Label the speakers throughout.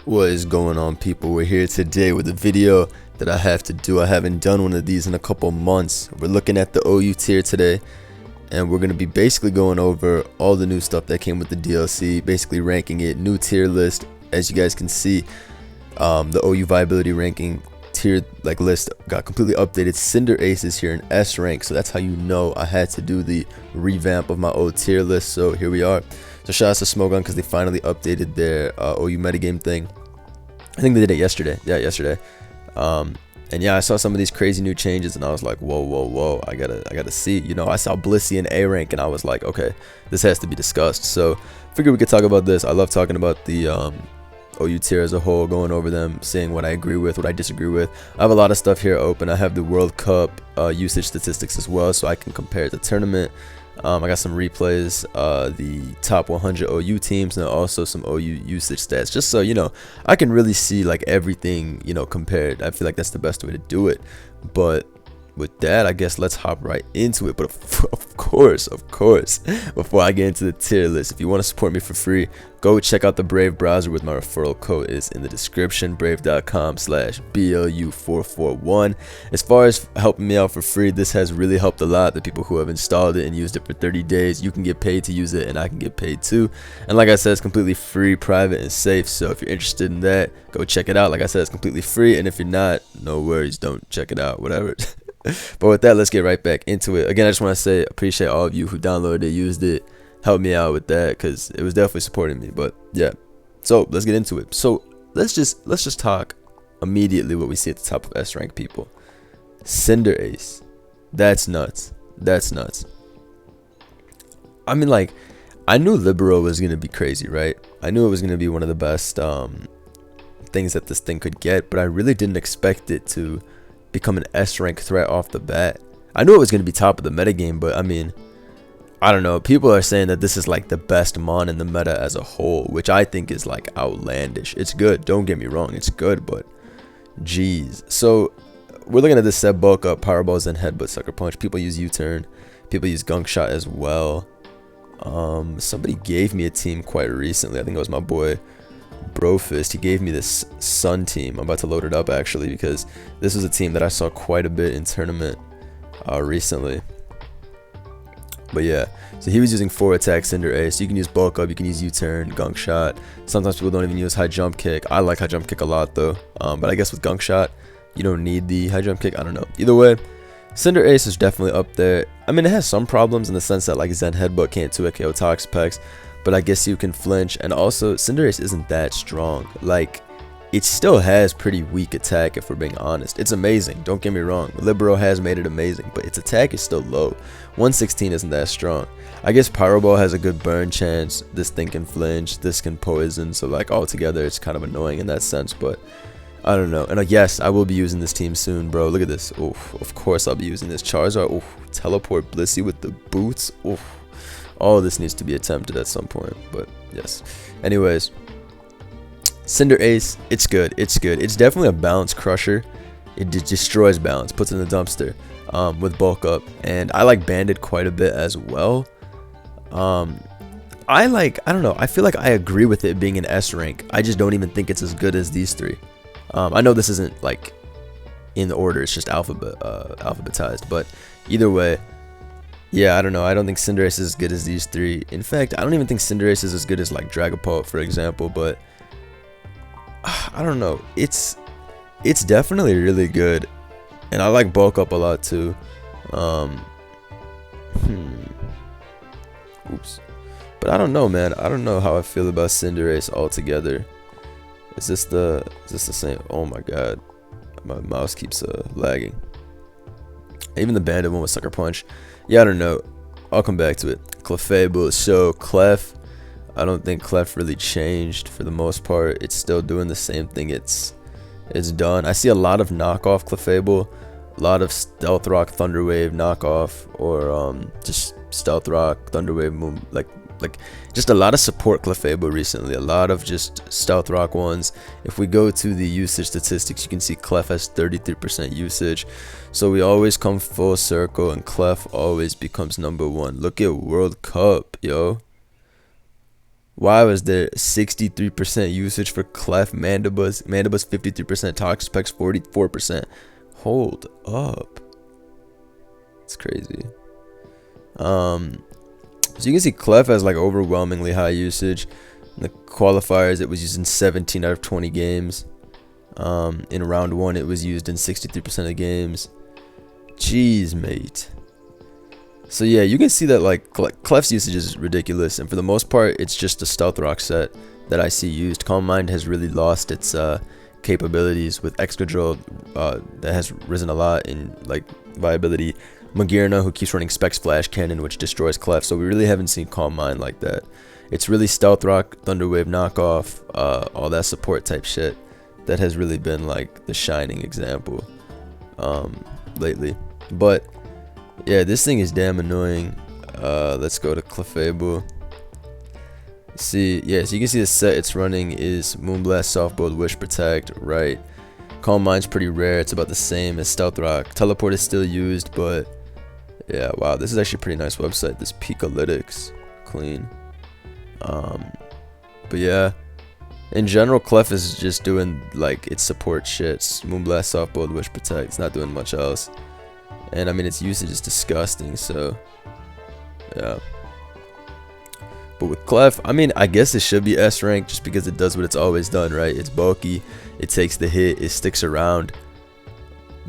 Speaker 1: What is going on, people? We're here today with a video that I have to do. I haven't done one of these in a couple months. We're looking at the OU tier today, and we're going to be basically going over all the new stuff that came with the DLC, basically ranking it, new tier list. As you guys can see, the OU viability ranking tier list got completely updated. Cinderace is here in S rank, so that's how you know I had to do the revamp of my old tier list. So here we are. So shout out to Smogon because they finally updated their OU metagame thing. I think they did it yesterday. Yeah, yesterday. And yeah, I saw some of these crazy new changes, and I was like, whoa, I gotta see. You know, I saw Blissey in A rank, and I was like, okay, this has to be discussed. So figured we could talk about this. I love talking about the OU tier as a whole, going over them, seeing what I agree with, what I disagree with. I have a lot of stuff here open. I have the World Cup usage statistics as well, so I can compare the tournament. I got some replays, the top 100 OU teams, and also some OU usage stats, just so you know I can really see like everything, you know, compared. I feel like that's the best way to do it. But with that, I guess let's hop right into it. But of course, before I get into the tier list, if you want to support me for free, go check out the Brave browser with my referral code is in the description, brave.com/BLU441. As far as helping me out for free, this has really helped a lot. The people who have installed it and used it for 30 days, you can get paid to use it, and I can get paid too. And like I said, it's completely free, private, and safe. So if you're interested in that, go check it out. Like I said, it's completely free, and if you're not, no worries, don't check it out, whatever. But with that, let's get right back into it. Again, I just want to say appreciate all of you who downloaded it, used it, helped me out with that, because it was definitely supporting me. But yeah, so let's get into it. So let's just talk immediately what we see at the top of S rank, people. Cinderace, that's nuts. I mean, like, I knew Libero was gonna be crazy, right? I knew it was gonna be one of the best things that this thing could get, but I really didn't expect it to become an S rank threat off the bat. I knew it was going to be top of the metagame, but I mean, I don't know. People are saying that this is like the best mon in the meta as a whole, which I think is like outlandish. It's good, don't get me wrong, it's good, but geez. So we're looking at this set: bulk up, power balls, and headbutt, sucker punch. People use U-turn, people use gunk shot as well. Somebody gave me a team quite recently. I think it was my boy Brofist. He gave me this Sun team. I'm about to load it up actually, because this was a team that I saw quite a bit in tournament recently. But yeah, so he was using 4 attack Cinderace. You can use bulk up, you can use U-turn, gunk shot. Sometimes people don't even use high jump kick. I like high jump kick a lot though, but I guess with gunk shot you don't need the high jump kick. I don't know, either way, Cinderace is definitely up there. I mean, it has some problems in the sense that like Zen headbutt can't 2-hit KO Toxapex, but I guess you can flinch. And also, Cinderace isn't that strong. Like, it still has pretty weak attack, if we're being honest. It's amazing, don't get me wrong. Libero has made it amazing, but its attack is still low. 116 isn't that strong. I guess Pyro Ball has a good burn chance. This thing can flinch, this can poison, so like altogether it's kind of annoying in that sense, but I don't know. And yes, I will be using this team soon, bro. Look at this. Oof, of course I'll be using this. Charizard, oof, teleport Blissey with the boots, oof. All this needs to be attempted at some point, but yes. Anyways, Cinderace, it's good. It's definitely a balance crusher. It destroys balance, puts it in the dumpster with bulk up. And I like Banded quite a bit as well. I don't know, I feel like I agree with it being an S rank. I just don't even think it's as good as these three. I know this isn't like in the order, it's just alphabetized, but either way, yeah, I don't know. I don't think Cinderace is as good as these three. In fact, I don't even think Cinderace is as good as like Dragapult, for example. But I don't know. It's definitely really good, and I like bulk up a lot too. Oops. But I don't know, man. I don't know how I feel about Cinderace altogether. Is this the same? Oh my god, my mouse keeps lagging. Even the Bandit one with Sucker Punch. Yeah, I don't know. I'll come back to it. Clefable. So Clef, I don't think Clef really changed for the most part. It's still doing the same thing it's done. I see a lot of knockoff Clefable, a lot of Stealth Rock Thunder Wave knockoff, or just Stealth Rock Thunder Wave moon, like just a lot of support Clefable recently, a lot of just Stealth Rock ones. If we go to the usage statistics, you can see Clef has 33% usage, so we always come full circle and Clef always becomes #1. Look at World Cup, yo. Why was there 63% usage for Clef, Mandibuzz 53%, Toxapex 44%? Hold up. It's crazy. So you can see Clef has like overwhelmingly high usage. In the qualifiers, it was used in 17 out of 20 games. In round 1, it was used in 63% of games. Jeez, mate. So yeah, you can see that like Clef's usage is ridiculous, and for the most part, it's just a Stealth Rock set that I see used. Calm Mind has really lost its capabilities with Excadrill. That has risen a lot in like viability. Magearna, who keeps running Specs Flash Cannon, which destroys Clef, so we really haven't seen Calm Mind like that. It's really Stealth Rock, Thunder Wave knockoff, all that support type shit that has really been like the shining example lately. But yeah, this thing is damn annoying. Let's go to Clefable. See, yeah, so you can see the set it's running is Moonblast, Softbolt, Wish, Protect, right? Calm Mind's pretty rare. It's about the same as Stealth Rock. Teleport is still used, but yeah, wow, this is actually a pretty nice website. This Peakalytics, clean. But yeah, in general, Clef is just doing like its support shits. Moonblast, Softbolt, Wish, Protect. It's not doing much else. And I mean, its usage is disgusting, so yeah. But with Clef, I mean, I guess it should be S rank just because it does what it's always done, right? It's bulky, it takes the hit, it sticks around.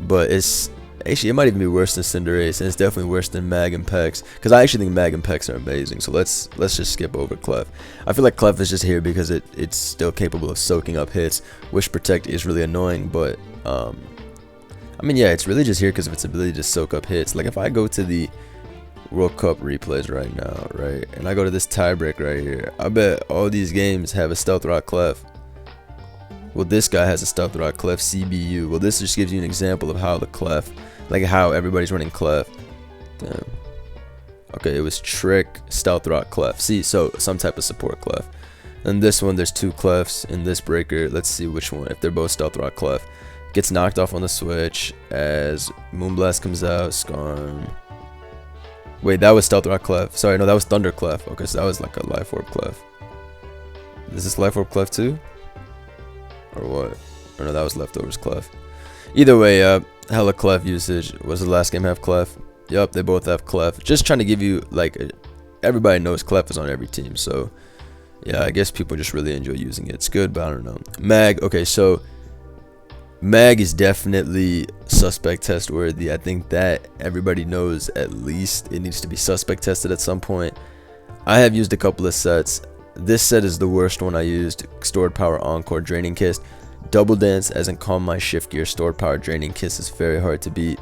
Speaker 1: But it's actually, it might even be worse than Cinderace, and it's definitely worse than Mag and Pex, because I actually think Mag and Pex are amazing. So let's just skip over Clef. I feel like Clef is just here because it's still capable of soaking up hits. Wish Protect is really annoying, but I mean, yeah, it's really just here because of its ability to soak up hits. Like if I go to the World Cup replays right now, right, and I go to this tiebreak right here, I bet all these games have a Stealth Rock Clef. Well, this guy has a Stealth Rock Clef CBU. Well, this just gives you an example of how the Clef, like how everybody's running Clef. Damn. Okay, it was Trick, Stealth Rock, Clef. See, so some type of support Clef. And this one, there's 2 Clefs in this breaker. Let's see which one, if they're both Stealth Rock Clef. Gets knocked off on the switch as Moonblast comes out. Skarm. Wait, that was Stealth Rock Clef. Sorry, no, that was Thunder Clef. Okay, so that was like a Life Orb Clef. Is this Life Orb Clef too? Or what? Or no, that was Leftovers Clef. Either way, hella Clef usage. Was the last game have Clef? Yup, they both have Clef. Just trying to give you, like, everybody knows Clef is on every team. So, yeah, I guess people just really enjoy using it. It's good, but I don't know. Mag, okay, so Mag is definitely suspect test worthy. I think that everybody knows at least it needs to be suspect tested at some point. I have used a couple of sets. This set is the worst one I used. Stored Power Encore Draining Kiss. Double Dance as in Calm Mind Shift Gear. Stored Power Draining Kiss is very hard to beat.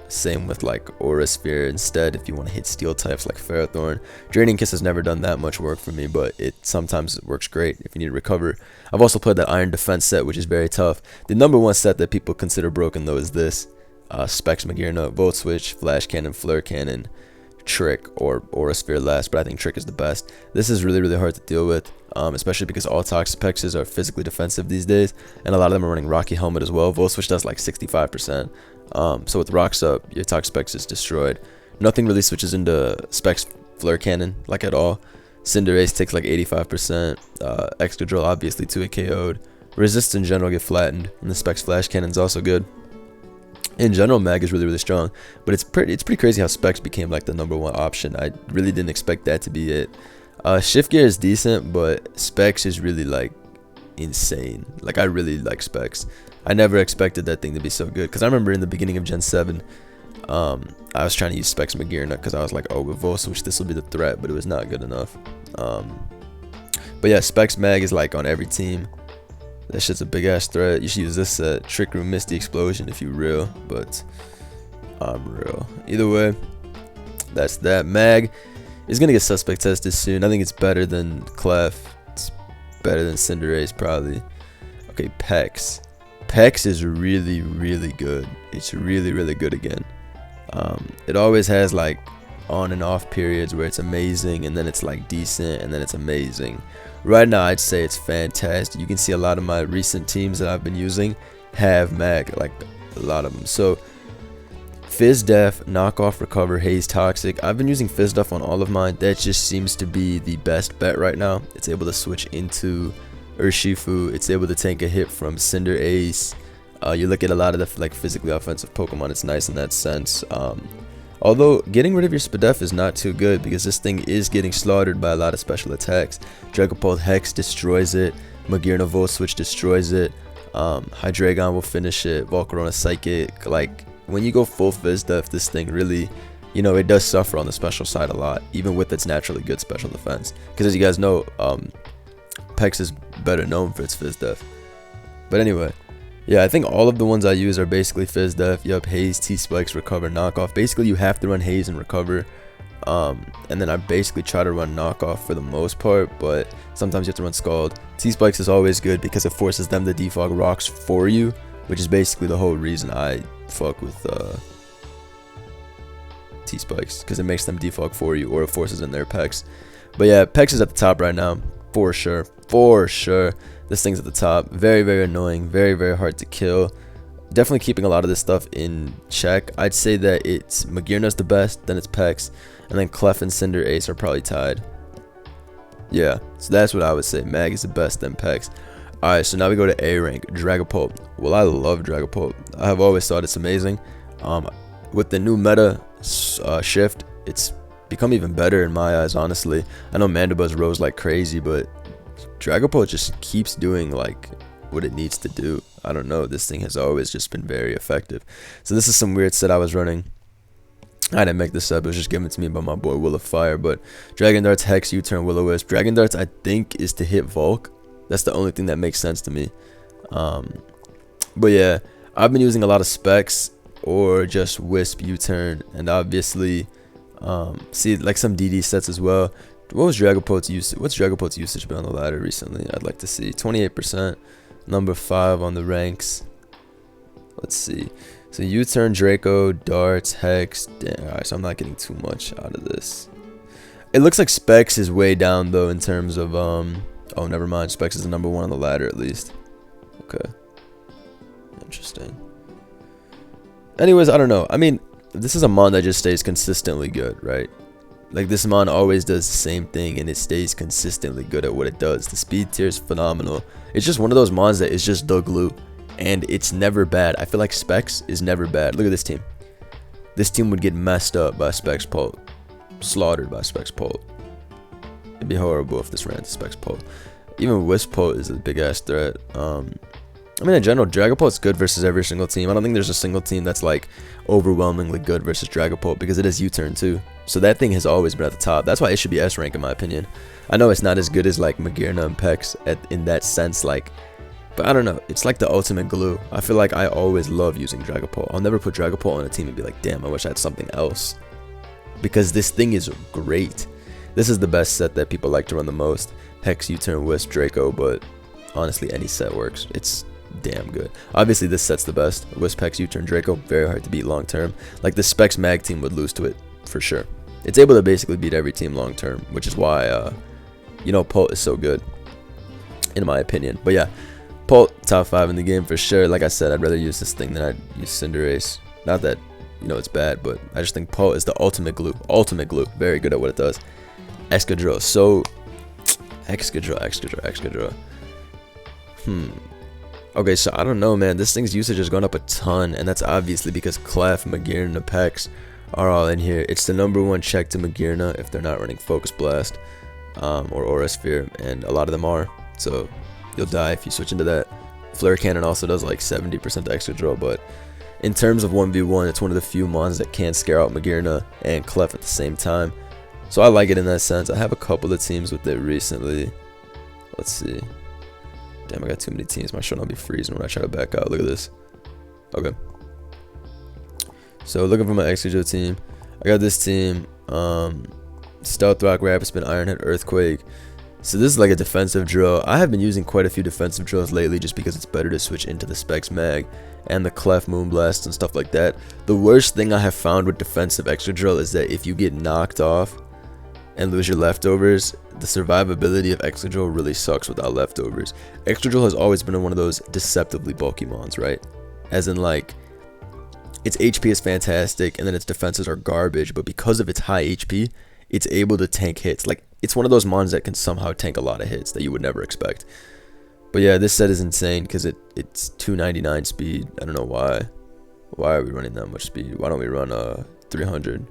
Speaker 1: Same with like Aura Sphere instead if you want to hit steel types like Ferrothorn. Draining Kiss has never done that much work for me, but it sometimes works great if you need to recover. I've also played that Iron Defense set, which is very tough. The number 1 set that people consider broken though is this. Specs Magearna, Volt Switch, Flash Cannon, Flare Cannon, Trick, or Aura Sphere last, but I think Trick is the best. This is really, really hard to deal with, especially because all Toxapexes are physically defensive these days, and a lot of them are running Rocky Helmet as well. Volt Switch does like 65%. So with Rocks up, your Toxapex is destroyed. Nothing really switches into Specs Flare Cannon, like at all. Cinderace takes like 85%. Excadrill obviously 2 KO'd. Resists in general get flattened, and the Specs Flash Cannon is also good. In general, Mag is really, really strong, but it's pretty crazy how Specs became like the number 1 option. I really didn't expect that to be it. Shift Gear is decent, but Specs is really like insane. Like I really like Specs. I never expected that thing to be so good, because I remember in the beginning of Gen 7, I was trying to use Specs Magearna because I was like, oh, with Volt Switch this will be the threat, but it was not good enough. But yeah, Specs Mag is like on every team. That shit's a big ass threat. You should use this set. Trick Room, Misty Explosion if you real, but I'm real. Either way, that's that. Mag is gonna get suspect tested soon. I think it's better than Clef. It's better than Cinderace probably. Okay, Pex. Pex is really, really good. It's really, really good again. It always has like on and off periods where it's amazing, and then it's like decent, and then it's amazing. Right now, I'd say it's fantastic. You can see a lot of my recent teams that I've been using have Mag, like a lot of them. So Fizz Def, Knock Off, Recover, Haze, Toxic. I've been using Fizz Def on all of mine. That just seems to be the best bet right now. It's able to switch into Urshifu. It's able to take a hit from Cinder Ace. You look at a lot of the like physically offensive Pokemon, it's nice in that sense. Although getting rid of your Spadef is not too good because this thing is getting slaughtered by a lot of special attacks. Dragapult Hex destroys it. Magearna Volt Switch destroys it. Hydreigon will finish it. Volcarona Psychic. Like, when you go full Fizz Def, this thing really, you know, it does suffer on the special side a lot, even with its naturally good special defense. Because as you guys know, Pex is better known for its Fizz Def. But anyway, yeah, I think all of the ones I use are basically Fizz Def. Yup, Haze, T-Spikes, Recover, Knockoff. Basically, you have to run Haze and Recover. And then I basically try to run Knockoff for the most part, but sometimes you have to run Scald. T-Spikes is always good because it forces them to defog rocks for you, which is basically the whole reason I fuck with T-Spikes, because it makes them defog for you, or it forces in their Pex. But yeah, Pex is at the top right now, for sure. For sure. This thing's at the top. Very, very annoying. Very, very hard to kill. Definitely keeping a lot of this stuff in check. I'd say that it's Magearna's the best, then it's Pex, and then Clef and Cinder Ace are probably tied. Yeah, so that's what I would say. Mag is the best, then Pex. Alright, so now we go to A rank, Dragapult. Well, I love Dragapult. I have always thought it's amazing. With the new meta shift, it's become even better in my eyes, honestly. I know Mandibuzz rose like crazy, but Dragapult just keeps doing like what it needs to do. I don't know, this thing has always just been very effective. So this is some weird set I was running. I didn't make this up, it was just given to me by my boy Will of Fire. But Dragon Darts, Hex, U-Turn, Will-O-Wisp. Dragon Darts I think is to hit Volk. That's the only thing that makes sense to me. But yeah, I've been using a lot of specs or just Wisp, U-Turn, and obviously see like some DD sets as well. What was Dragapult's usage? What's Dragapult's usage been on the ladder recently? I'd like to see 28%, number 5 on the ranks. Let's see. So U-Turn, Draco, Darts, Hex. Damn, alright, so I'm not getting too much out of this. It looks like Specs is way down though in terms of oh, never mind. Specs is the number 1 on the ladder at least. Okay. Interesting. Anyways, I don't know. I mean, this is a mon that just stays consistently good, right? Like, this mon always does the same thing and it stays consistently good at what it does. The speed tier is phenomenal. It's just one of those mons that is just the glue. And it's never bad. I feel like Specs is never bad. Look at this team. This team would get messed up by Specs Pult. Slaughtered by Specs Pult. It'd be horrible if this ran to Specs Pult. Even Wisp Pult is a big ass threat. I mean, in general, Dragapult's good versus every single team. I don't think there's a single team that's like overwhelmingly good versus Dragapult because it is U-Turn too. So that thing has always been at the top. That's why it should be S rank in my opinion. I know it's not as good as like Magearna and Pex in that sense, like, but I don't know. It's like the ultimate glue. I feel like I always love using Dragapult. I'll never put Dragapult on a team and be like, damn, I wish I had something else. Because this thing is great. This is the best set that people like to run the most. Hex, U-Turn, Wisp, Draco, but honestly, any set works. It's damn good. Obviously, this set's the best. Wisp, Hex, U-Turn, Draco, very hard to beat long term. Like, the Specs Mag team would lose to it, for sure. It's able to basically beat every team long term, which is why, you know, Pult is so good, in my opinion. But yeah, Pult, top 5 in the game for sure. Like I said, I'd rather use this thing than I'd use Cinderace. Not that, you know, it's bad, but I just think Pult is the ultimate glue. Ultimate glue. Very good at what it does. Excadrill. So, Excadrill. Okay, so I don't know, man. This thing's usage has gone up a ton, and that's obviously because Clef, Magearna, and Pex are all in here. It's the number 1 check to Magearna if they're not running Focus Blast or Aura Sphere, and a lot of them are. So you'll die if you switch into that. Flare Cannon also does like 70% Excadrill, but in terms of 1v1, it's one of the few mons that can scare out Magearna and Clef at the same time. So I like it in that sense. I have a couple of teams with it recently. Let's see. Damn, I got too many teams. My shit will be freezing when I try to back out. Look at this. Okay. So looking for my Excadrill team. I got this team. Stealth Rock, Rapid Spin, Iron Head, Earthquake. So this is like a defensive drill. I have been using quite a few defensive drills lately just because it's better to switch into the Specs Mag and the Clef Moonblast and stuff like that. The worst thing I have found with defensive Excadrill is that if you get knocked off and lose your leftovers, the survivability of Excadrill really sucks without leftovers. Excadrill has always been one of those deceptively bulky mons, right? As in, like, its HP is fantastic, and then its defenses are garbage, but because of its high HP, it's able to tank hits. Like, it's one of those mons that can somehow tank a lot of hits that you would never expect. But yeah, this set is insane because it's 299 speed. I don't know why. Why are we running that much speed? Why don't we run 300?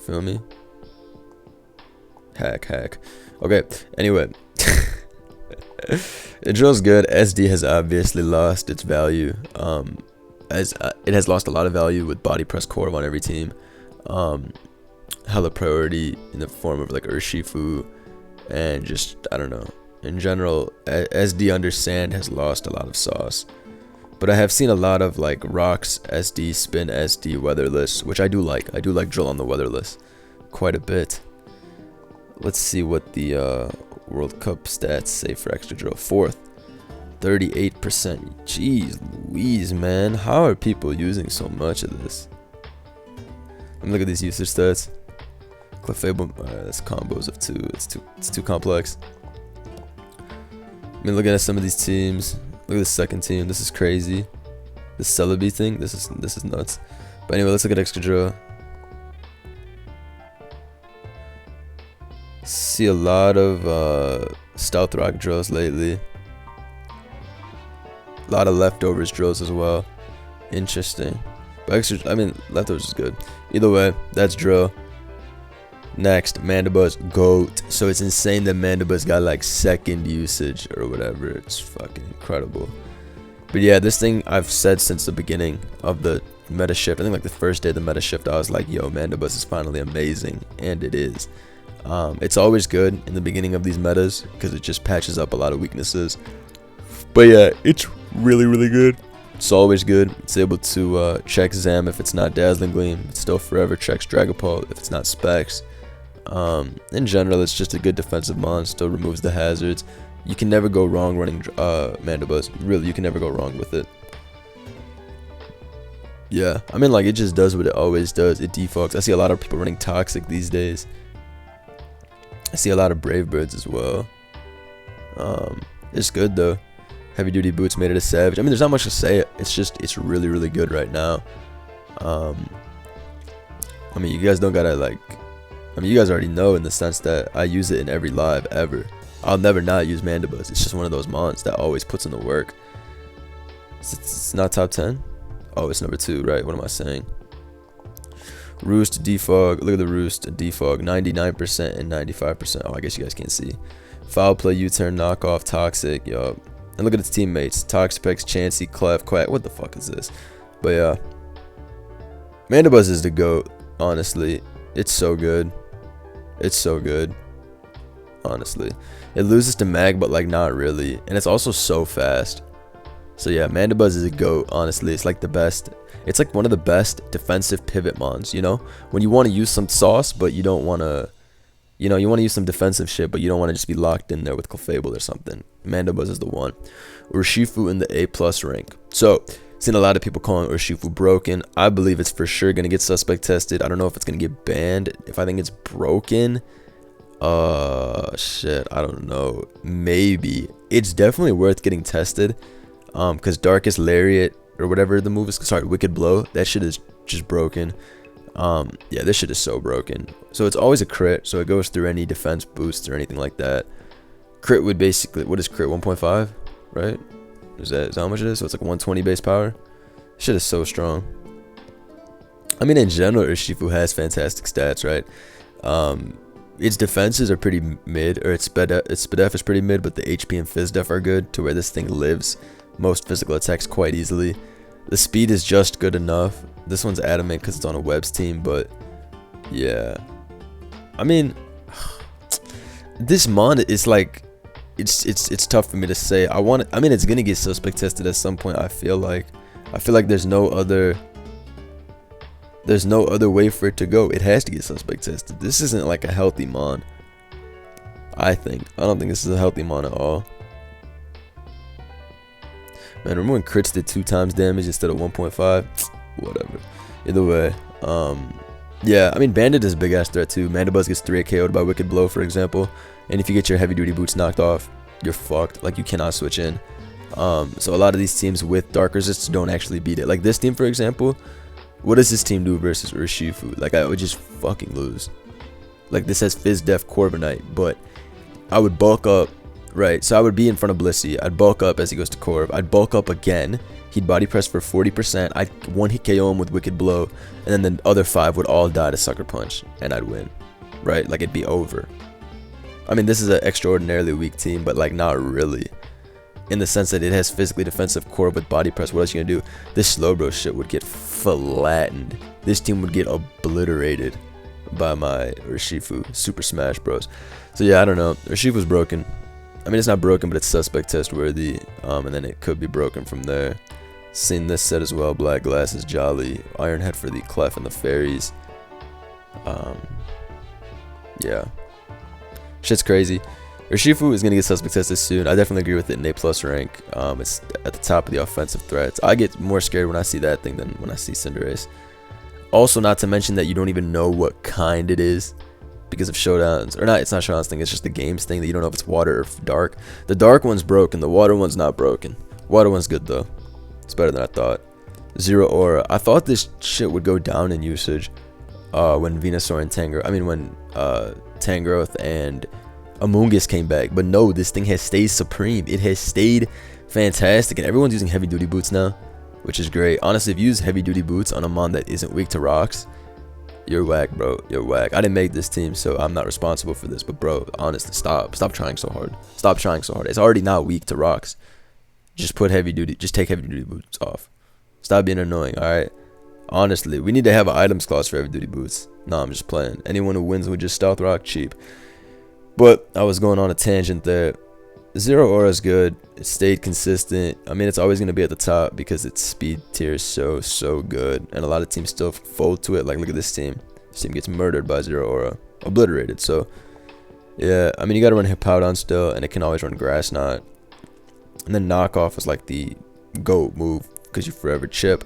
Speaker 1: Feel me? Hack. Okay, anyway. The drill's good. SD has obviously lost its value. As it has lost a lot of value with body press core on every team. Hella priority in the form of like Urshifu, and just, I don't know, in general, SD under sand has lost a lot of sauce. But I have seen a lot of like rocks SD, spin SD, weatherless, which I do like. I do like drill on the weatherless quite a bit. Let's see what the World Cup stats say for Excadrill. 4th, 38%. Jeez Louise, man. How are people using so much of this? Let me look at these usage stats. Clefable, that's combos of 2. It's too complex. I mean, looking at some of these teams. Look at the second team. This is crazy. This Celebi thing. This is nuts. But anyway, let's look at Excadrill. See a lot of stealth rock drills lately. A lot of leftovers drills as well. Interesting. But Excadrill, I mean, leftovers is good. Either way, that's drill. Next, Mandibuzz, GOAT. So it's insane that Mandibuzz got like second usage or whatever. It's fucking incredible. But yeah, this thing I've said since the beginning of the meta shift. I think like the first day of the meta shift, I was like, yo, Mandibuzz is finally amazing. And it is. It's always good in the beginning of these metas because it just patches up a lot of weaknesses. But yeah, it's really, really good. It's always good. It's able to check Zam if it's not Dazzling Gleam. It still forever checks Dragapult if it's not Specs. In general, it's just a good defensive mon. Still removes the hazards. You can never go wrong running Mandibuzz. Really, you can never go wrong with it. Yeah, I mean, like, it just does what it always does. It defogs. I see a lot of people running Toxic these days. I see a lot of Brave Birds as well. It's good though. Heavy duty boots made it a savage. I mean, there's not much to say. It's really, really good right now. I mean, you guys don't gotta like. I mean, you guys already know in the sense that I use it in every live ever. I'll never not use Mandibuzz. It's just one of those mons that always puts in the work. It's not top 10. Oh, it's number 2, right? What am I saying? Roost, defog. Look at the Roost, defog. 99% and 95%. Oh, I guess you guys can't see. Foul play, U-turn, knockoff, toxic. Yo. And look at its teammates. Toxapex, Chansey, Clef, Quack. What the fuck is this? But yeah. Mandibuzz is the GOAT, honestly. It's so good. It's so good. Honestly. It loses to Mag, but like not really. And it's also so fast. So yeah, Mandibuzz is a GOAT, honestly. It's like the best. It's like one of the best defensive pivot mons, you know? When you want to use some sauce, but you don't want to, you know, you want to use some defensive shit, but you don't want to just be locked in there with Clefable or something. Mandibuzz is the one. Urshifu in the A+ rank. So, seen a lot of people calling Urshifu broken. I believe it's for sure going to get suspect tested. I don't know if it's going to get banned. If I think it's broken, shit, I don't know. Maybe. It's definitely worth getting tested. Because Darkest Lariat, or whatever the move is, sorry, Wicked Blow, that shit is just broken. Yeah, this shit is so broken. So it's always a crit, so it goes through any defense boosts or anything like that. Crit would basically, what is crit, 1.5, right? Is that how much it is? So it's like 120 base power. Shit is so strong. I mean, in general, Urshifu has fantastic stats, right? Its defenses are pretty mid, or its SPDF is pretty mid, but the HP and PhysDef are good to where this thing lives most physical attacks quite easily. The speed is just good enough. This one's adamant because it's on a Webs team, but yeah. I mean, this mon is like, it's tough for me to say. I mean, it's gonna get suspect tested at some point. I feel like there's no other way for it to go. It has to get suspect tested. This isn't like a healthy mon. I don't think this is a healthy mon at all. Man, remember when crits did 2 times damage instead of 1.5? Whatever. Either way, yeah, I mean, Bandit is a big ass threat too. Mandibuzz gets 3 KO'd by Wicked Blow, for example, and if you get your heavy duty boots knocked off, you're fucked. Like, you cannot switch in. So a lot of these teams with dark resists don't actually beat it. Like this team, for example, what does this team do versus Urshifu? Like I would just fucking lose. Like this has Fizz Def Corviknight, but I would bulk up, right? So I would be in front of Blissey. I'd bulk up as he goes to Corv. I'd bulk up again. He'd body press for 40%. I'd one hit KO him with Wicked Blow, and then the other 5 would all die to Sucker Punch, and I'd win, right? Like it'd be over. I mean, this is an extraordinarily weak team, but like not really, in the sense that it has physically defensive Corv with body press. What else you gonna do? This Slowbro shit would get flattened. This team would get obliterated by my Urshifu Super Smash Bros. So yeah, I don't know. Urshifu's broken. I mean, it's not broken, but it's suspect test worthy. And then it could be broken from there. Seen this set as well. Black Glasses, Jolly, Iron Head for the Clef and the Fairies. Yeah. Shit's crazy. Urshifu is going to get suspect tested soon. I definitely agree with it in A+ rank. It's at the top of the offensive threats. I get more scared when I see that thing than when I see Cinderace. Also, not to mention that you don't even know what kind it is because of showdowns. Or not, it's not showdowns thing. It's just the games thing that you don't know if it's water or dark. The dark one's broken. The water one's not broken. Water one's good though. It's better than I thought. Zeraora. I thought this shit would go down in usage when Venusaur and when Tangrowth and Amoonguss came back. But no, this thing has stayed supreme. It has stayed fantastic. And everyone's using heavy duty boots now, which is great. Honestly, if you use heavy duty boots on a mon that isn't weak to rocks, you're whack, bro. You're whack. I didn't make this team, so I'm not responsible for this. But bro, honestly, stop trying so hard. Stop trying so hard. It's already not weak to rocks. Just take heavy duty boots off. Stop being annoying, alright? Honestly, we need to have an items clause for heavy duty boots. No, I'm just playing. Anyone who wins with just stealth rock, cheap. But I was going on a tangent there. Zeraora is good. It stayed consistent. I mean, it's always going to be at the top because its speed tier is so good. And a lot of teams still fold to it. Like, look at this team. This team gets murdered by Zeraora. Obliterated. So, yeah. I mean, you got to run Hippowdon still. And it can always run Grass Knot. And then Knockoff is like the GOAT move because you forever chip.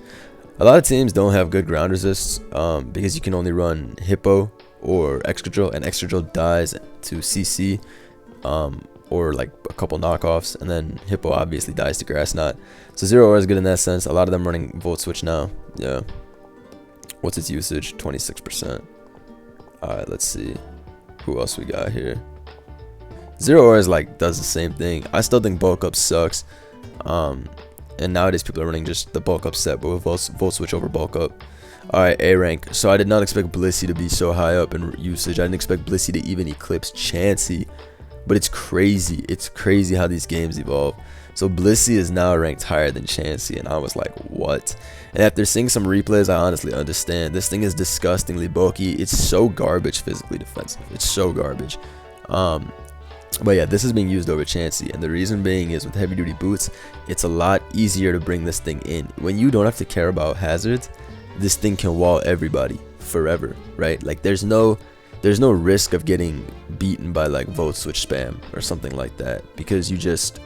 Speaker 1: A lot of teams don't have good ground resists because you can only run Hippo or Excadrill. And Excadrill dies to CC. Or like a couple knockoffs, and then Hippo obviously dies to Grass Knot. So Zeraora is good in that sense. A lot of them running Volt Switch now. Yeah. What's its usage? 26%. Alright, let's see who else we got here. Zeraora is like does the same thing. I still think bulk up sucks. And nowadays people are running just the bulk up set, but with Volt Switch over bulk up. Alright, A rank. So I did not expect Blissey to be so high up in usage. I didn't expect Blissey to even eclipse Chansey. But it's crazy. It's crazy how these games evolve. So Blissey is now ranked higher than Chansey, and I was like, what? And after seeing some replays, I honestly understand. This thing is disgustingly bulky. It's so garbage physically defensive. It's so garbage. But yeah, this is being used over Chansey, and the reason being is with heavy duty boots, it's a lot easier to bring this thing in. When you don't have to care about hazards, this thing can wall everybody forever, right? Like there's no risk of getting beaten by like Volt Switch spam or something like that because you just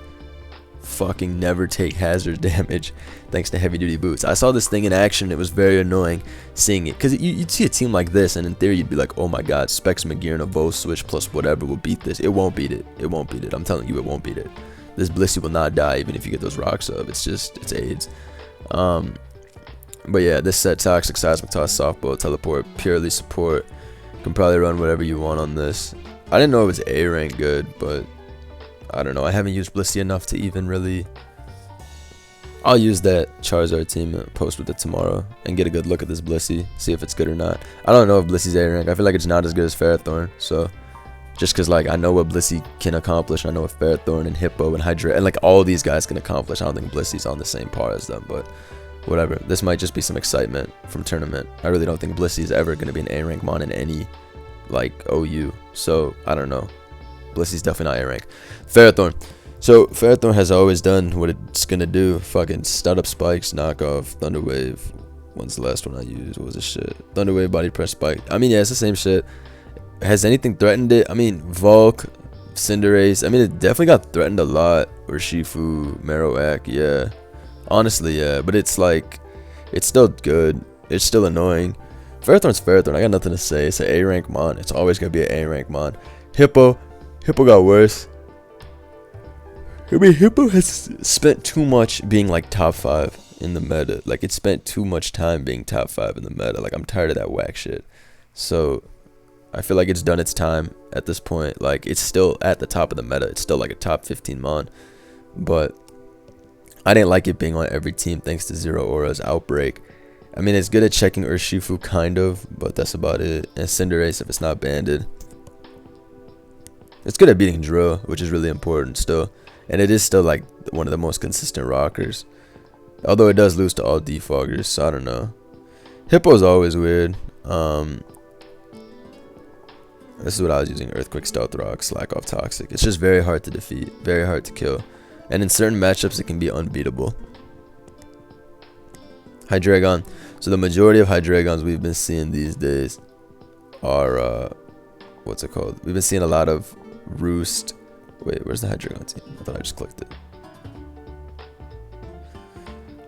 Speaker 1: fucking never take hazard damage thanks to heavy duty boots. I saw this thing in action. It was very annoying seeing it because you'd see a team like this and in theory you'd be like, oh my god, Specs Magearna Volt Switch plus whatever will beat this. It won't beat it. It won't beat it. I'm telling you, it won't beat it. This Blissey will not die even if you get those rocks up. It's AIDS. But yeah, this set Toxic, Seismic Toss, Softball, Teleport, purely support. Can probably run whatever you want on this. I didn't know it was A rank good, but I don't know. I haven't used Blissey enough to even really. I'll use that Charizard team and post with it tomorrow and get a good look at this Blissey, see if it's good or not. I don't know if Blissey's A rank. I feel like it's not as good as Ferrothorn. So just because like I know what Blissey can accomplish, I know what Ferrothorn and Hippo and Hydra and like all these guys can accomplish. I don't think Blissey's on the same par as them, but whatever. This might just be some excitement from tournament. I really don't think Blissey is ever going to be an A rank mon in any like OU. So I don't know. Blissey's definitely not A rank. Ferrothorn. So Ferrothorn has always done what it's gonna do. Fucking stud up spikes, knockoff, Thunder Wave. When's the last one I used? What was this shit? Thunder Wave, body press, spike. I mean, yeah, it's the same shit. Has anything threatened it? I mean, Volk, Cinderace. I mean, it definitely got threatened a lot. Urshifu, Marowak, yeah. Honestly, yeah, but it's like, it's still good. It's still annoying. Ferrothorn's Ferrothorn. I got nothing to say. It's an A rank mon. It's always gonna be an A rank mon. Hippo got worse. I mean, Hippo has spent too much being like top 5 in the meta. Like, it spent too much time being top 5 in the meta. Like, I'm tired of that whack shit. So I feel like it's done its time at this point. Like, it's still at the top of the meta. It's still like a top 15 mon. But I didn't like it being on every team thanks to Zeraora's outbreak. I mean, it's good at checking Urshifu, kind of, but that's about it. And Cinderace if it's not banded. It's good at beating Drill, which is really important still. And it is still like one of the most consistent rockers. Although it does lose to all defoggers, so I don't know. Hippo's always weird. This is what I was using: Earthquake, Stealth Rock, Slack Off, Toxic. It's just very hard to defeat, very hard to kill. And in certain matchups, it can be unbeatable. Hydreigon. So the majority of Hydreigons we've been seeing these days are, what's it called? We've been seeing a lot of Roost. Wait, where's the Hydreigon team? I thought I just clicked it.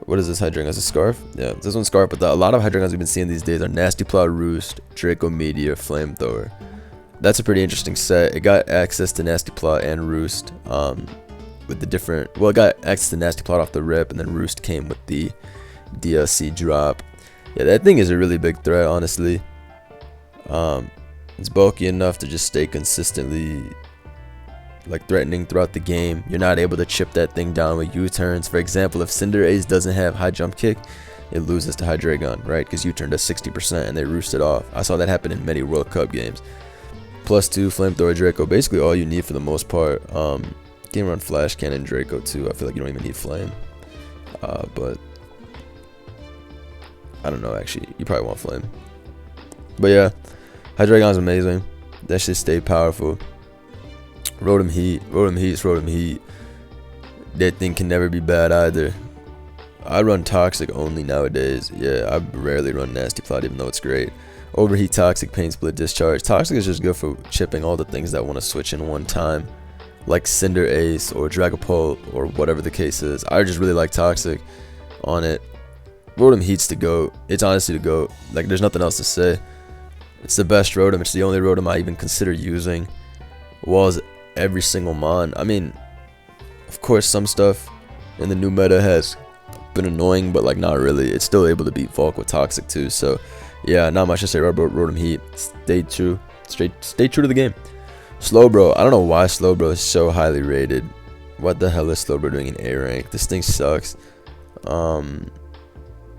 Speaker 1: What is this Hydreigon? Is a Scarf? Yeah, this one's Scarf, but a lot of Hydreigons we've been seeing these days are Nasty Plot, Roost, Draco Meteor, Flamethrower. That's a pretty interesting set. It got access to Nasty Plot and Roost with the different... Well, it got access to Nasty Plot off the rip, and then Roost came with the DLC drop. Yeah, that thing is a really big threat, honestly. It's bulky enough to just stay consistently like threatening throughout the game. You're not able to chip that thing down with U-turns. For example, if Cinderace doesn't have high jump kick, it loses to Hydreigon, right? Because U-turn does 60% and they roosted off. I saw that happen in many World Cup games. +2 Flamethrower Draco, basically all you need for the most part. You can run Flash Cannon Draco too. I feel like you don't even need Flame, but I don't know, actually you probably want Flame. But yeah, Hydreigon's amazing. That shit stay powerful. Rotom Heat, Rotom Heat, Rotom Heat. That thing can never be bad either. I run Toxic only nowadays. Yeah, I rarely run Nasty Plot even though it's great. Overheat, Toxic, Pain Split, Discharge. Toxic is just good for chipping all the things that want to switch in one time, like Cinderace or Dragapult or whatever the case is. I just really like Toxic on it. Rotom Heat's the GOAT. It's honestly the GOAT. Like, there's nothing else to say. It's the best Rotom. It's the only Rotom I even consider using. Was every single mon. I mean, of course, some stuff in the new meta has been annoying, but like not really. It's still able to beat Volk with Toxic too. So yeah, not much to say about Rotom Heat. Stay true to the game. Slowbro. I don't know why Slowbro is so highly rated. What the hell is Slowbro doing in A rank? This thing sucks.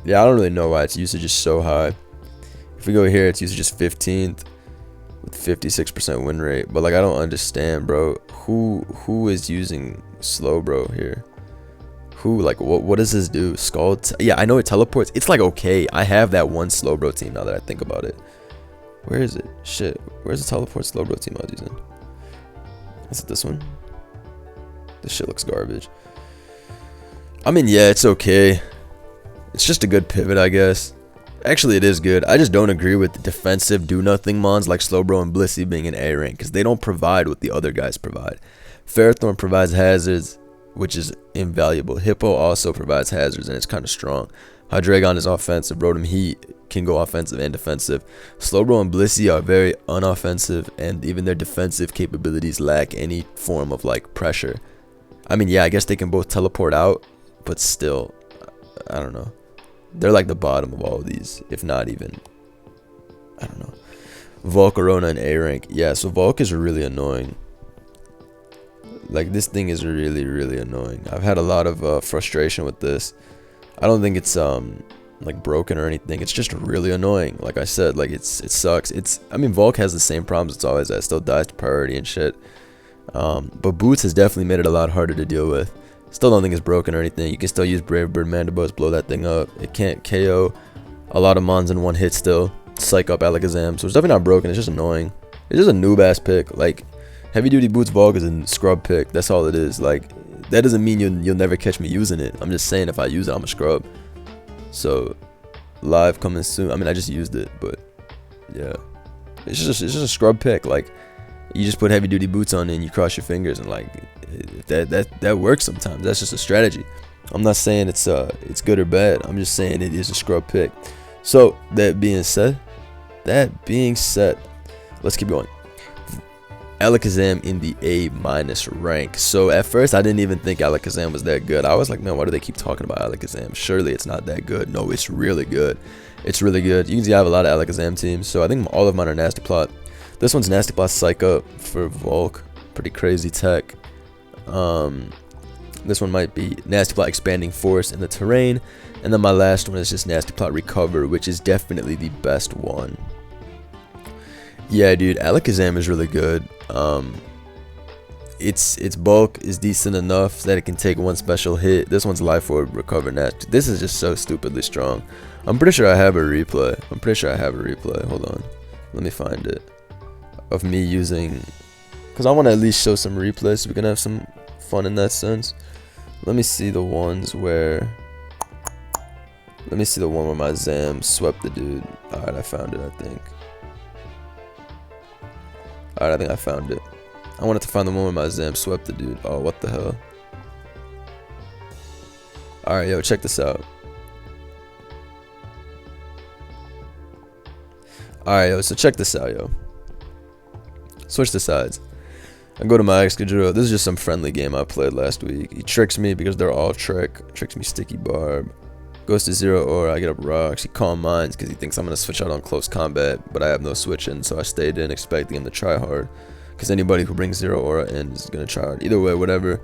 Speaker 1: Yeah, I don't really know why its usage is so high. If we go here, its usage is 15th with 56% win rate. But like, I don't understand, bro. Who is using Slowbro here? Who, like, what does this do? Scald? Yeah, I know it teleports. It's like, okay, I have that one Slowbro team now that I think about it. Where is it? Shit, where's the teleport Slowbro team I was using? Is it this one? This shit looks garbage. I mean, yeah, it's okay. It's just a good pivot, I guess. Actually, it is good. I just don't agree with the defensive do-nothing mons like Slowbro and Blissey being in A rank, because they don't provide what the other guys provide. Ferrothorn provides hazards, which is invaluable. Hippo also provides hazards, and it's kind of strong. Hydreigon is offensive. Rotom Heat can go offensive and defensive. Slowbro and Blissey are very unoffensive, and even their defensive capabilities lack any form of like pressure. I mean, yeah, I guess they can both teleport out, but still, I don't know. They're like the bottom of all of these, if not even, I don't know. Volcarona and A rank. Yeah, so Volk is really annoying. Like, this thing is really, really annoying. I've had a lot of frustration with this. I don't think it's like broken or anything. It's just really annoying. Like I said, like it sucks. I mean, Volk has the same problems it's always had. Still dies to priority and shit. But Boots has definitely made it a lot harder to deal with. Still don't think it's broken or anything. You can still use Brave Bird Mandibuzz, blow that thing up. It can't KO a lot of mons in one hit still. Psych up Alakazam. So it's definitely not broken. It's just annoying. It's just a noob ass pick. Like, Heavy Duty Boots Volk is a scrub pick. That's all it is. Like, that doesn't mean you'll never catch me using it. I'm just saying if I use it, I'm a scrub. So, live coming soon. I mean, I just used it, but yeah. It's just a scrub pick. Like, you just put Heavy Duty Boots on and you cross your fingers, and like that works sometimes. That's just a strategy. I'm not saying it's good or bad. I'm just saying it is a scrub pick. So that being said, let's keep going. Alakazam in the A- rank. So at first I didn't even think Alakazam was that good. I was like, man, why do they keep talking about Alakazam? Surely it's not that good. No, it's really good. It's really good. You can see I have a lot of Alakazam teams, so I think all of mine are Nasty Plot. This one's Nasty Plot Psych Up for Volk. Pretty crazy tech. This one might be Nasty Plot Expanding Force in the terrain. And then my last one is just Nasty Plot Recover, which is definitely the best one. Yeah, dude, Alakazam is really good. Its bulk is decent enough that it can take one special hit. This one's Life Orb, Recover, Nasty. This is just so stupidly strong. I'm pretty sure I have a replay. Hold on. Let me find it. Of me using... Because I want to at least show some replays so we can have some fun in that sense. Let me see the ones where... Let me see the one where my Zam swept the dude. Alright, I found it, I think. Alright, I think I found it. I wanted to find the one where my Zam swept the dude. Oh, what the hell. Alright, yo, check this out. Alright, yo, so check this out, yo. Switch the sides. I go to my Excadrill. This is just some friendly game I played last week. He tricks me because they're all tricks me Sticky Barb. Goes to Zeraora, I get up rocks. He Calm Minds because he thinks I'm going to switch out on close combat, but I have no switch in, so I stayed in expecting him to try hard. Because anybody who brings Zeraora in is going to try hard. Either way, whatever.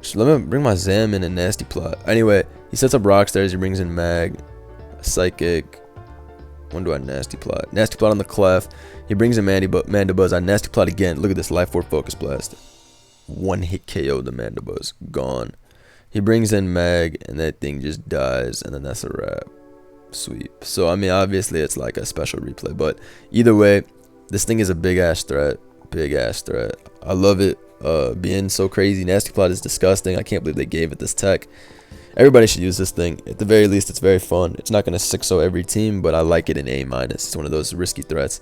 Speaker 1: Just let me bring my Zam in and Nasty Plot. Anyway, he sets up Rock Stairs, he brings in Mag, Psychic. When do I Nasty Plot? Nasty Plot on the Clef. He brings in Mandibuzz. I Nasty Plot again. Look at this Life Orb Focus Blast. One hit KO the Mandibuzz. Gone. He brings in Mag, and that thing just dies, and then that's a wrap. Sweep. So, I mean, obviously, it's like a special replay, but either way, this thing is a big-ass threat. Big-ass threat. I love it. Being so crazy. Nasty Plot is disgusting. I can't believe they gave it this tech. Everybody should use this thing. At the very least, it's very fun. It's not going to 6-0 every team, but I like it in A-. It's one of those risky threats.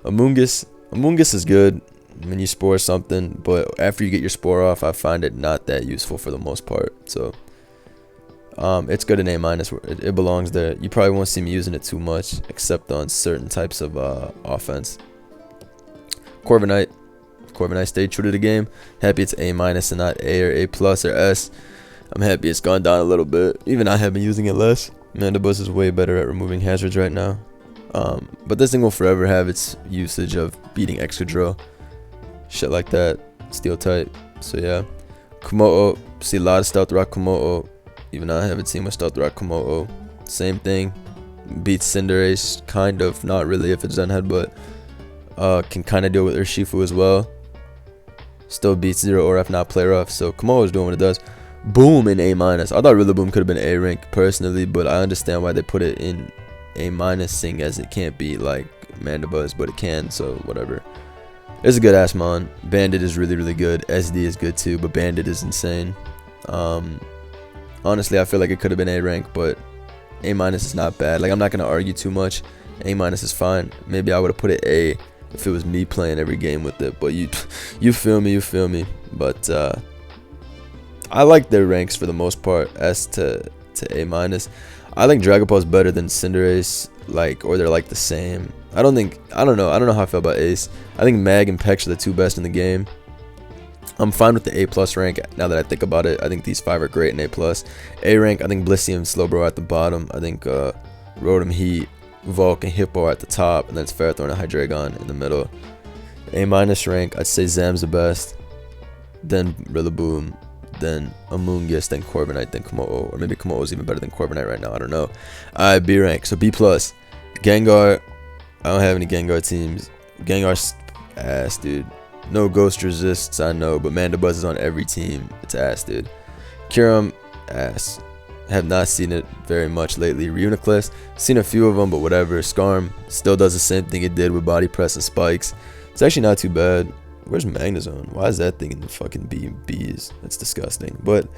Speaker 1: Amoonguss is good when you spore something, but after you get your spore off, I find it not that useful for the most part. So, it's good in A-. It belongs there. You probably won't see me using it too much, except on certain types of offense. Corviknight stayed true to the game. Happy it's A- and not A or A+ or S. I'm happy it's gone down a little bit. Even I have been using it less. Mandibuzz is way better at removing hazards right now. But this thing will forever have its usage of beating Excadrill. Shit like that. Steel type. So yeah. Kumo-o. See a lot of Stealth Rock Kumo-o. Even I haven't seen much Stealth Rock Kumo-o. Same thing. Beats Cinderace. Kind of. Not really if it's Zen Headbutt. Can kind of deal with Urshifu as well. Still beats Zeraora if not Play Rough. So Kumo-o is doing what it does. Boom in A-. I thought Rillaboom could have been A rank personally, but I understand why they put it in A-, seeing as it can't be like Mandibuzz, but it can, so whatever. It's a good ass mon. Bandit is really, really good. SD is good too, but Bandit is insane. Honestly, I feel like it could have been A rank, but A- is not bad. Like, I'm not going to argue too much. A- is fine. Maybe I would have put it A if it was me playing every game with it, but you feel me. But I like their ranks for the most part, S to A-. I think Dragapult's better than Cinderace, like, or they're like the same. I don't know how I feel about Ace. I think Mag and Pex are the two best in the game. I'm fine with the A+ rank now that I think about it. I think these 5 are great in A+. A rank, I think Blissey and Slowbro are at the bottom. I think Rotom, Heat, Volk, and Hippo are at the top, and then it's Ferrothorn and Hydreigon in the middle. A- rank, I'd say Zam's the best, then Rillaboom, then Amoonguss, then Corviknight, then Kumo-o. Or maybe Kumo-o is even better than Corviknight right now. I don't know. Alright, B rank. So B+. Gengar. I don't have any Gengar teams. Gengar's ass, dude. No Ghost Resists, I know, but Mandibuzz is on every team. It's ass, dude. Kyurem, ass. Have not seen it very much lately. Reuniclus, seen a few of them, but whatever. Skarm still does the same thing it did with Body Press and Spikes. It's actually not too bad. Where's Magnezone? Why is that thing in the fucking B's? That's disgusting. But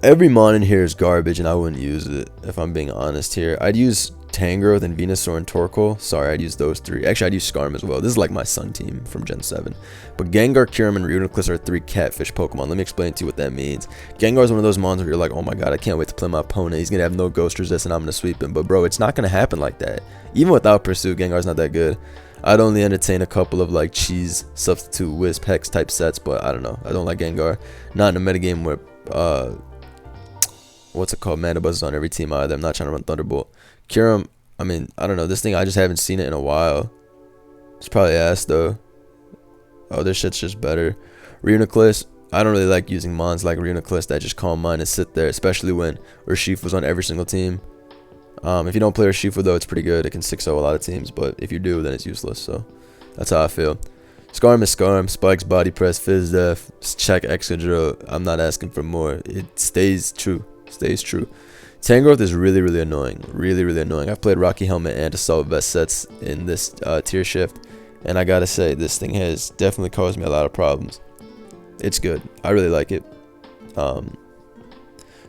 Speaker 1: every mon in here is garbage, and I wouldn't use it, if I'm being honest here. I'd use Tangrowth and Venusaur and Torkoal. Sorry, I'd use those 3. Actually, I'd use Skarm as well. This is like my Sun team from Gen 7. But Gengar, Kyurem, and Reuniclus are 3 catfish Pokemon. Let me explain to you what that means. Gengar is one of those mons where you're like, oh my god, I can't wait to play my opponent. He's going to have no Ghost Resist, and I'm going to sweep him. But bro, it's not going to happen like that. Even without Pursuit, Gengar's not that good. I'd only entertain a couple of like cheese substitute Wisp Hex type sets, but I don't know. I don't like Gengar. Not in a metagame where what's it called? Mandibuzz is on every team either. I'm not trying to run Thunderbolt. Kyurem, I mean, I don't know. This thing, I just haven't seen it in a while. It's probably ass though. Oh, this shit's just better. Reuniclus, I don't really like using mons like Reuniclus that just calm mine and sit there, especially when Urshifu was on every single team. If you don't play Urshifu though, it's pretty good. It can 6-0 a lot of teams, but if you do, then it's useless. So that's how I feel. Scarm is Scarm. Spikes, Body Press, Fizz Def, check Excadrill. I'm not asking for more. It stays true. Stays true. Tangrowth is really, really annoying. Really, really annoying. I've played Rocky Helmet and Assault Vest sets in this tier shift, and I gotta say, this thing has definitely caused me a lot of problems. It's good. I really like it.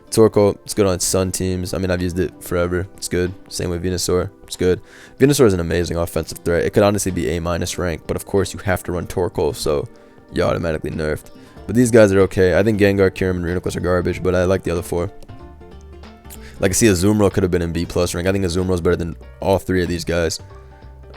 Speaker 1: Torkoal, it's good on Sun teams. I mean, I've used it forever. It's good. Same with Venusaur. It's good. Venusaur is an amazing offensive threat. It could honestly be A- rank, but of course you have to run Torkoal, so you automatically nerfed. But these guys are okay. I think Gengar, Kyurem, and Reuniclus are garbage, but I like the other four. Like, I see Azumarill could have been in B+ rank. I think Azumarill is better than all three of these guys.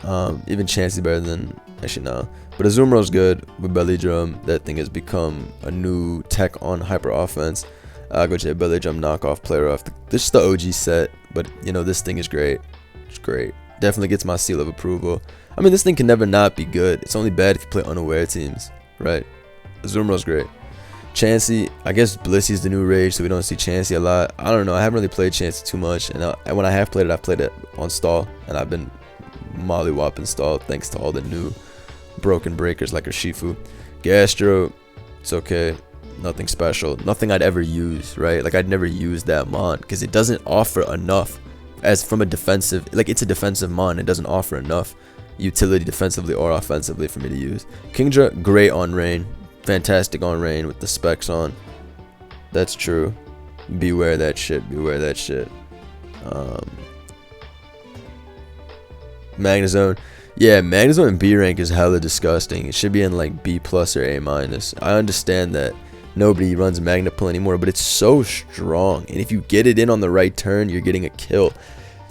Speaker 1: Even Chansey better than, actually no. But Azumarill's good with Belly Drum. That thing has become a new tech on Hyper Offense. Go J Belly Drum, knockoff, player off. This is the OG set, but you know, this thing is great. It's great. Definitely gets my seal of approval. I mean, this thing can never not be good. It's only bad if you play unaware teams, right? Azumarill's great. Chansey, I guess Blissey's the new rage, so we don't see Chansey a lot. I don't know. I haven't really played Chansey too much, and when I have played it, I've played it on stall, and I've been mollywopping stall thanks to all the new broken breakers like Urshifu. Gastro, it's okay. Nothing special. Nothing I'd ever use, right? Like, I'd never use that mon because it doesn't offer enough as from a defensive, like, it's a defensive mon. It doesn't offer enough utility defensively or offensively for me to use. Kingdra, great on rain. Fantastic on rain with the specs on. That's true. Beware that shit. Beware that shit. Magnezone. Yeah, Magnezone in B rank is hella disgusting. It should be in like B+ or A-. I understand that nobody runs Magnapul anymore, but it's so strong. And if you get it in on the right turn, you're getting a kill.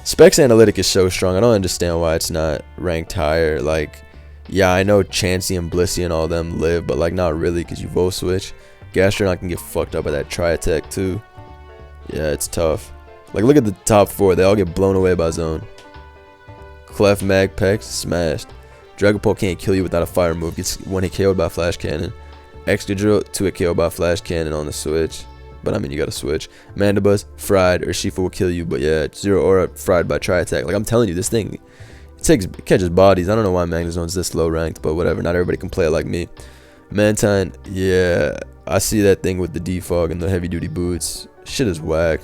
Speaker 1: Specs Analytic is so strong. I don't understand why it's not ranked higher. Like, yeah, I know Chansey and Blissey and all them live, but like not really because you Volt Switch. Gastronaut can get fucked up by that Tri-Attack too. Yeah, it's tough. Like, look at the top four. They all get blown away by Zone. Clef, Magpex, smashed. Dragapult can't kill you without a fire move. Gets 1-hit KO'd by Flash Cannon. Excadrill, 2-hit KO by Flash Cannon on the Switch. But I mean, you gotta switch. Mandibuzz, fried. Urshifu will kill you, but yeah, Zeraora, fried by Tri-Attack. Like, I'm telling you, this thing, it catches bodies. I don't know why Magnezone's this low ranked, but whatever. Not everybody can play it like me. Mantine, yeah, I see that thing with the defog and the heavy duty boots. Shit is whack.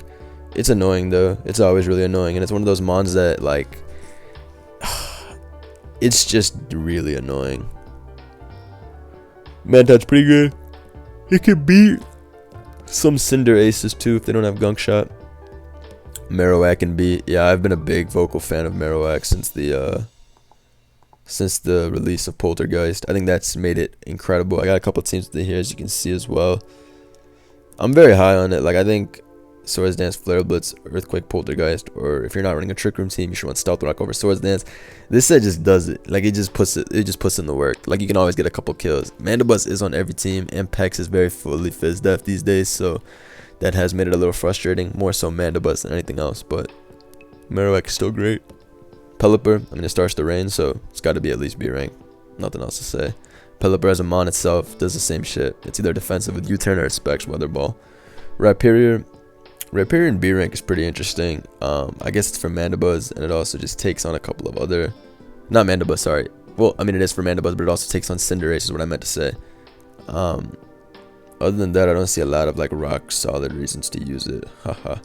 Speaker 1: It's annoying though. It's always really annoying, and it's one of those mons that, like, it's just really annoying. Mantine's pretty good. It can beat some Cinder Aces too if they don't have Gunk Shot. Marowak can beat. Yeah, I've been a big vocal fan of Marowak since the release of Poltergeist. I think that's made it incredible. I got a couple of teams with it here, as you can see as well. I'm very high on it. Like, I think Swords Dance, Flare Blitz, Earthquake, Poltergeist, or if you're not running a Trick Room team, you should run Stealth Rock over Swords Dance. This set just does it. Like, it just puts in the work. Like, you can always get a couple kills. Mandibuzz is on every team, and Pex is very fully Fizz Def these days, so that has made it a little frustrating. More so Mandibuzz than anything else, but Marowak is still great. Pelipper, I mean, it starts to rain, so it's got to be at least B rank. Nothing else to say. Pelipper as a mon itself does the same shit. It's either defensive with U-turn or Specs Weather Ball. Rhyperior in B rank is pretty interesting. I guess it's for Mandibuzz, and it also just takes on a couple of other, not Mandibuzz, sorry. Well, I mean, it is for Mandibuzz, but it also takes on Cinderace is what I meant to say. Other than that, I don't see a lot of like rock solid reasons to use it. Haha,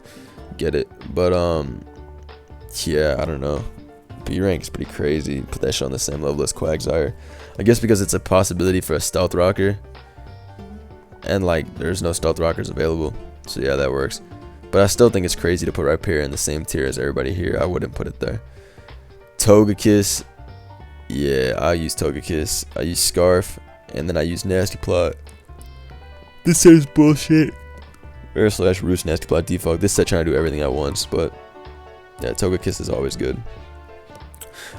Speaker 1: get it. But yeah, I don't know. B rank is pretty crazy. Put that shit on the same level as Quagsire. I guess because it's a possibility for a Stealth Rocker, and like there's no Stealth Rockers available, so yeah, that works. But I still think it's crazy to put Rhyperior in the same tier as everybody here. I wouldn't put it there. Togekiss, yeah, I use Togekiss. I use Scarf, and then I use Nasty Plot. This set is bullshit. / Roost, Nasty Plot, Defog. This set trying to do everything at once, but yeah, Togekiss is always good.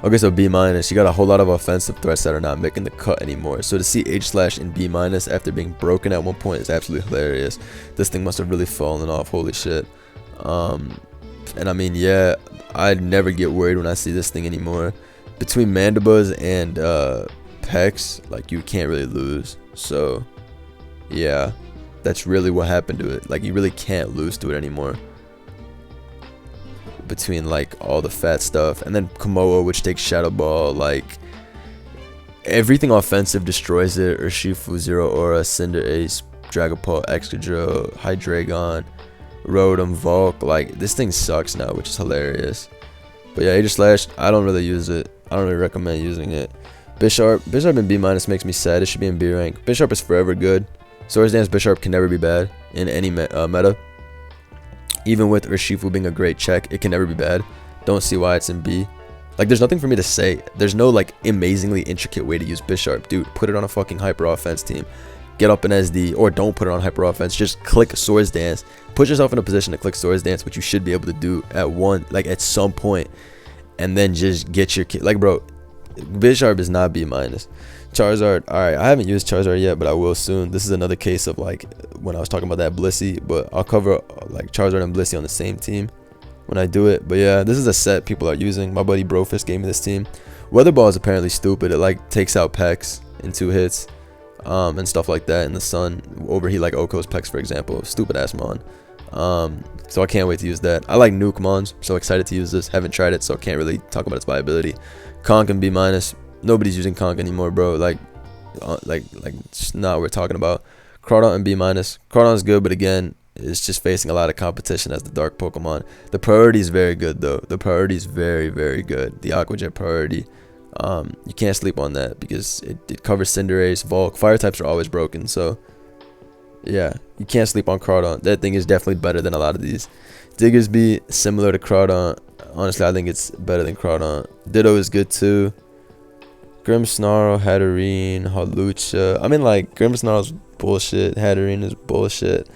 Speaker 1: Okay, so B minus. You got a whole lot of offensive threats that are not making the cut anymore. So to see H slash in B minus after being broken at one point is absolutely hilarious. This thing must have really fallen off. Holy shit. And I mean, yeah, I'd never get worried when I see this thing anymore. Between Mandibuzz and Pex, like, you can't really lose. So yeah, that's really what happened to it. Like, you really can't lose to it anymore. Between like all the fat stuff, and then Komodo, which takes Shadow Ball, like everything offensive destroys it. Urshifu, Zeraora, Cinder Ace, Dragapult, Excadrill, Hydreigon, Rotom, Volk. Like, this thing sucks now, which is hilarious. But yeah, Aegis Slash, I don't really use it. I don't really recommend using it. Bisharp in B minus makes me sad. It should be in B rank. Bisharp is forever good. Swords Dance Bisharp can never be bad in any meta. Even with Urshifu being a great check, it can never be bad. Don't see why it's in B. Like, there's nothing for me to say. There's no, like, amazingly intricate way to use Bisharp. Dude, put it on a fucking hyper offense team. Get up in SD, or don't put it on hyper offense. Just click Swords Dance. Put yourself in a position to click Swords Dance, which you should be able to do at some point. And then just get your kid. Like, bro, Bisharp is not B minus. Charizard, alright, I haven't used Charizard yet, but I will soon. This is another case of like when I was talking about that Blissey, but I'll cover like Charizard and Blissey on the same team when I do it. But yeah, this is a set people are using. My buddy Brofist gave me this team. Weather Ball is apparently stupid. It like takes out Pex in 2 hits and stuff like that in the sun. Overheat like Oko's Pex, for example. Stupid ass mon. So I can't wait to use that. I like Nuke Mons, so excited to use this. Haven't tried it, so I can't really talk about its viability. Conk and B minus. Nobody's using Conk anymore, bro. Like it's not what we're talking about. Crawdon and B minus. Crawdon's good, but again, it's just facing a lot of competition as the dark Pokemon. The priority is very good though. The priority is very, very good. The Aqua Jet priority. You can't sleep on that because it covers Cinderace, Volk. Fire types are always broken, so yeah, you can't sleep on Crawdon. That thing is definitely better than a lot of these. Diggersby, similar to Crawdon. Honestly, I think it's better than Crawdon. Ditto is good too. Grimmsnarl, Hatterene, Hawlucha. I mean, like, Grimmsnarl's bullshit. Hatterene is bullshit.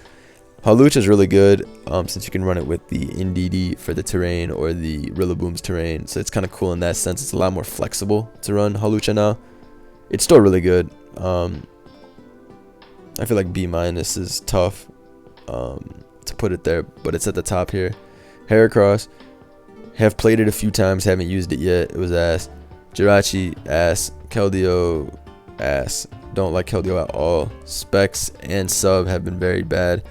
Speaker 1: Hawlucha is really good since you can run it with the Indeedee for the terrain or the Rillaboom's terrain. So it's kind of cool in that sense. It's a lot more flexible to run Hawlucha now. It's still really good. I feel like B minus is tough to put it there, but it's at the top here. Heracross. Have played it a few times, haven't used it yet. It was ass. Jirachi, ass. Keldeo, ass. Don't like Keldeo at all. Specs and Sub have been very bad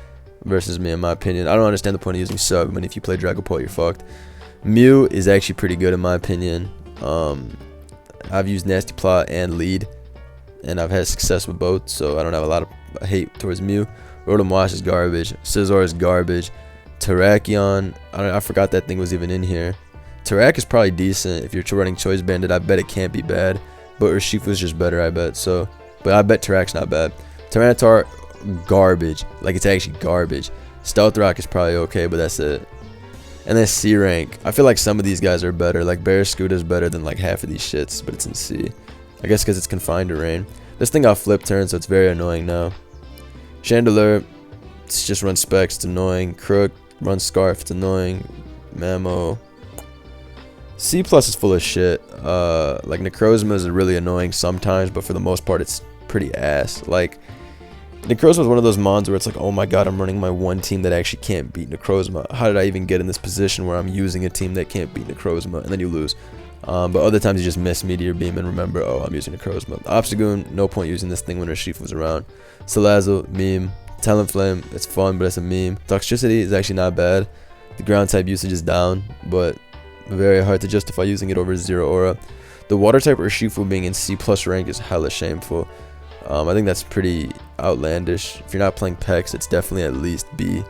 Speaker 1: versus me, in my opinion. I don't understand the point of using Sub. I mean, if you play Dragapult, you're fucked. Mew is actually pretty good, in my opinion. I've used Nasty Plot and Lead, and I've had success with both, so I don't have a lot of hate towards Mew. Rotom Wash is garbage. Scizor is garbage. Terrakion, I forgot that thing was even in here. Terrak is probably decent if you're running Choice Bandit. I bet it can't be bad, but Urshifu is just better, I bet. So, but I bet Terrak's not bad. Tyranitar, garbage. Like, it's actually garbage. Stealth Rock is probably okay, but that's it. And then C rank. I feel like some of these guys are better. Like Barraskewda is better than like half of these shits, but it's in C. I guess because it's confined to rain. This thing got flip turn, so it's very annoying now. Chandelure, it's just run Specs, it's annoying. Crook, run Scarf, it's annoying. Mamo. C plus is full of shit. Like Necrozma is really annoying sometimes, but for the most part it's pretty ass. Like Necrozma is one of those mons where it's like, oh my god, I'm running my one team that actually can't beat Necrozma. How did I even get in this position where I'm using a team that can't beat Necrozma? And then you lose. But other times you just miss Meteor Beam and remember, oh, I'm using Necrozma. Obstagoon, no point using this thing when Urshifu was around. Salazzle, meme. Talonflame, it's fun, but it's a meme. Toxicity is actually not bad. The ground type usage is down, but very hard to justify using it over Zeraora. The water type Urshifu being in C plus rank is hella shameful. I think that's pretty outlandish. If you're not playing Pex, it's definitely at least B,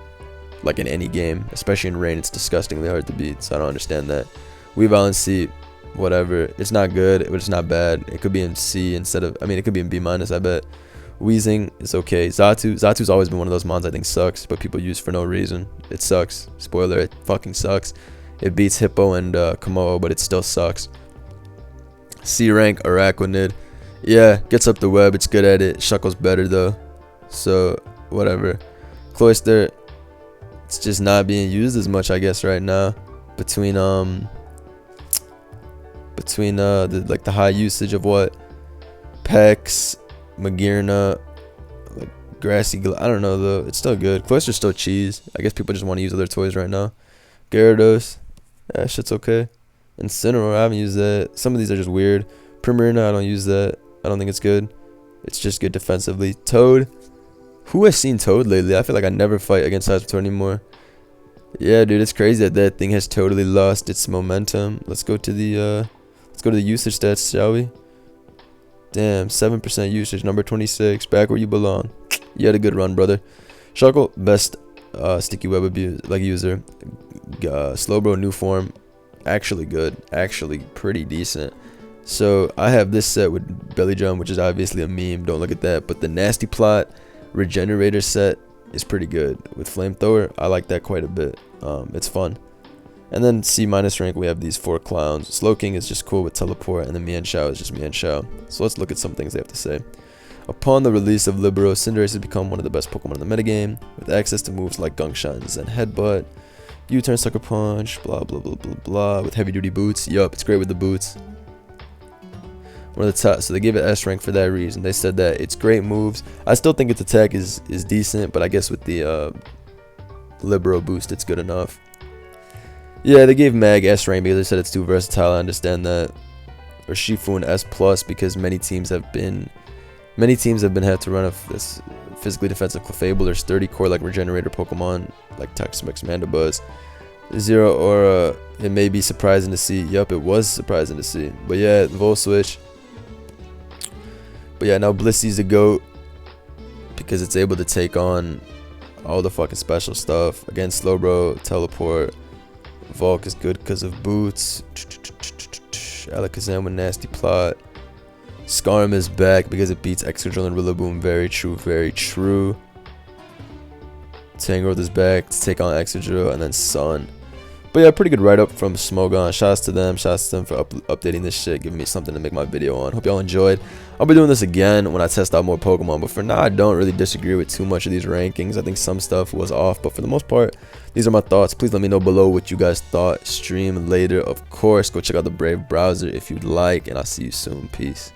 Speaker 1: like in any game, especially in rain. It's disgustingly hard to beat, so I don't understand that. Weavile in C, whatever. It's not good, but it's not bad. It could be in C instead of, I mean, it could be in B minus, I bet. Wheezing is okay. Zatu's always been one of those mons I think sucks, but people use for no reason. It sucks. Spoiler, it fucking sucks. It beats Hippo and Komodo, but it still sucks. C rank, Araquanid. Yeah, gets up the web, it's good at it. Shuckle's better though, so whatever. Cloyster, it's just not being used as much, I guess, right now. Between between the high usage of what Pex, Magearna, like I don't know though. It's still good. Cloyster's still cheese. I guess people just want to use other toys right now. Gyarados, yeah, shit's okay. Incineroar, I haven't used that. Some of these are just weird. Primarina, I don't use that. I don't think it's good. It's just good defensively. Toad, who has seen Toad lately? I feel like I never fight against Toad anymore. Yeah, dude, it's crazy that thing has totally lost its momentum. Let's go to the usage stats, shall we? Damn, 7% usage, number 26, back where you belong. You had a good run, brother. Shuckle, best sticky web user. Slowbro, new form, actually good, actually pretty decent. So I have this set with Belly Drum, which is obviously a meme. Don't look at that. But the Nasty Plot Regenerator set is pretty good. With Flamethrower, I like that quite a bit. It's fun. And then C- rank, we have these 4 clowns. Slowking is just cool with Teleport, and then Mienshao is just Mienshao. So let's look at some things they have to say. Upon the release of Libero, Cinderace has become one of the best Pokemon in the metagame, with access to moves like Gunk Shot and Zen Headbutt, U-Turn, Sucker Punch, blah blah blah blah blah, with heavy duty boots. Yup, it's great with the boots. One of the top, so they gave it S rank for that reason. They said that it's great moves. I still think its attack is decent, but I guess with the Libero boost, it's good enough. Yeah, they gave Mag S rank because they said it's too versatile. I understand that. Urshifu an S plus because many teams have had to run this physically defensive Clefable. There's 30 core like regenerator Pokemon like Toxapex, Mandibuzz. Zeraora, it may be surprising to see. Yup, it was surprising to see. But yeah, Volt Switch. But yeah, now Blissey's a GOAT because it's able to take on all the fucking special stuff. Again, Slowbro, Teleport. Volk is good because of boots. Alakazam with Nasty Plot. Skarm is back because it beats Excadrill and Rillaboom. Very true, very true. Tangrowth is back to take on Excadrill, and then Sun. But yeah, pretty good write-up from Smogon. Shouts to them for updating this shit, giving me something to make my video on. Hope y'all enjoyed. I'll be doing this again when I test out more Pokemon, but for now, I don't really disagree with too much of these rankings. I think some stuff was off, but for the most part, these are my thoughts. Please let me know below what you guys thought. Stream later, of course. Go check out the Brave browser if you'd like, and I'll see you soon. Peace.